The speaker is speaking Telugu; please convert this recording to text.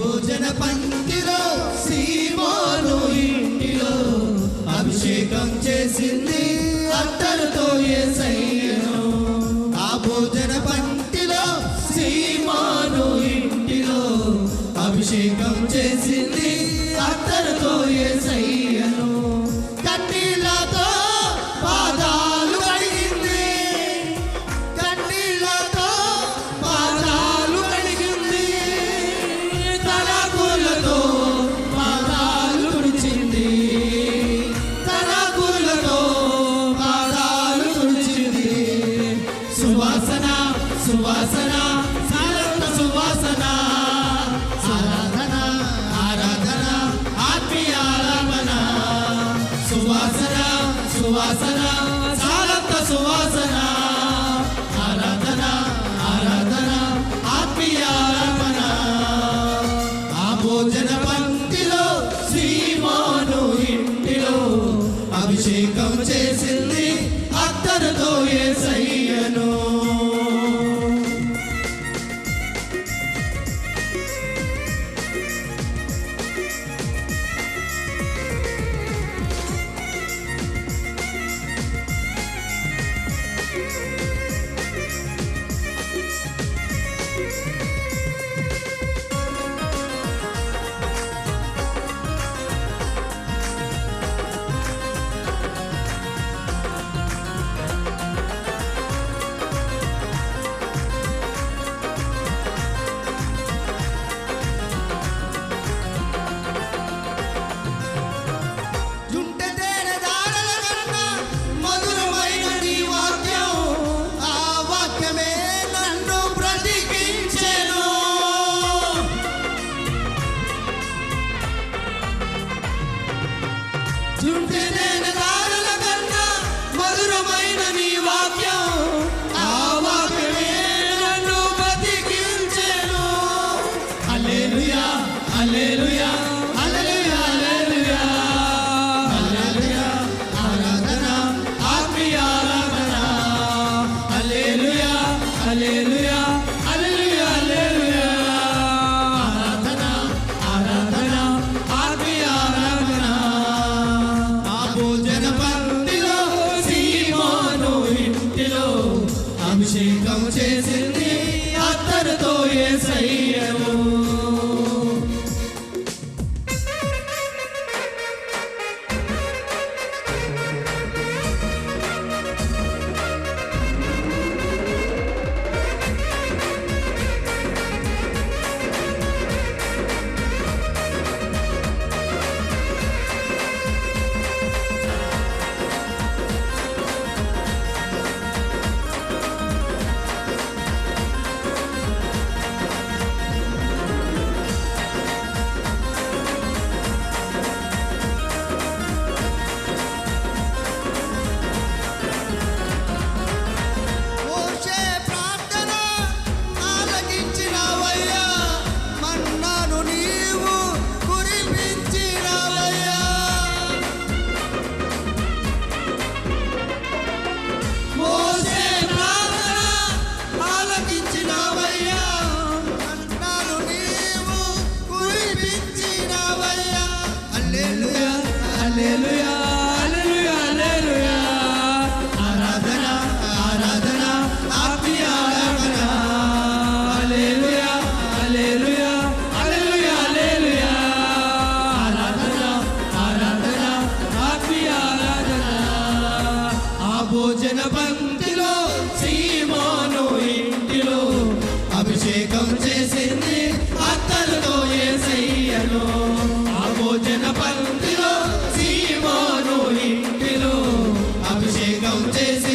భోజన పంక్తిలో సీమోను ఇంటిలో అభిషేకం చేసింది అత్తరుతో యేసయ్యను. ఆ భోజన పంక్తిలో సీమోను ఇంటిలో అభిషేకం చేసింది అత్తరుతో యేసయ్యను. కన్నీళ్లతో పాదాలు కడిగింది, కన్నీళ్లతో పాదాలు కడిగింది, తలకులతో పాదాలు తుడిచింది, తలకులతో పాదాలు తుడిచింది. సువాసన సువాసన సారత సువాసన, ఆరాధన ఆరాధన ఆత్మీయ ఆరాధన. సువాసన సువాసన సారత సువాసన, ఆరాధన ఆరాధన ఆత్మీయ ఆరాధన. ఆ భోజన పంక్తిలో సీమోను ఇంటిలో అభిషేకం చేసింది అత్తరుతో యేసయ్యను. మధురమైన నీ వాక్యం, ఆ వాక్యమే నన్ను బ్రతికించెను. హల్లెలూయా హల్లెలూయా హల్లెలూయా హల్లెలూయా హల్లెలూయా. ఆరాధన ఆత్మీయ ఆరాధన. హల్లెలూయా హల్లెలూయా హల్లెలూయా హల్లెలూయా. ఆరాధన ఆరాధన ఆత్మీయ ఆరాధన. ఆ భోజన పంక్తిలో సీమోను ఇంటిలో అభిషేకం చేసింది అత్తరుతో యేసయ్యను. హల్లెలూయా హల్లెలూయా హల్లెలూయా. ఆరాధన ఆరాధన ఆత్మీయ ఆరాధన. హల్లెలూయా హల్లెలూయా హల్లెలూయా హల్లెలూయా. ఆరాధన ఆరాధన ఆత్మీయ ఆరాధన. ఆ భోజన పంక్తిలో సీమోను ఇంటిలో అభిషేకం చేసింది అత్తరుతో యేసయ్యను. ఆ భోజన పంక్తిలో సీమోను ఇంటిలో అభిషేకం చేసి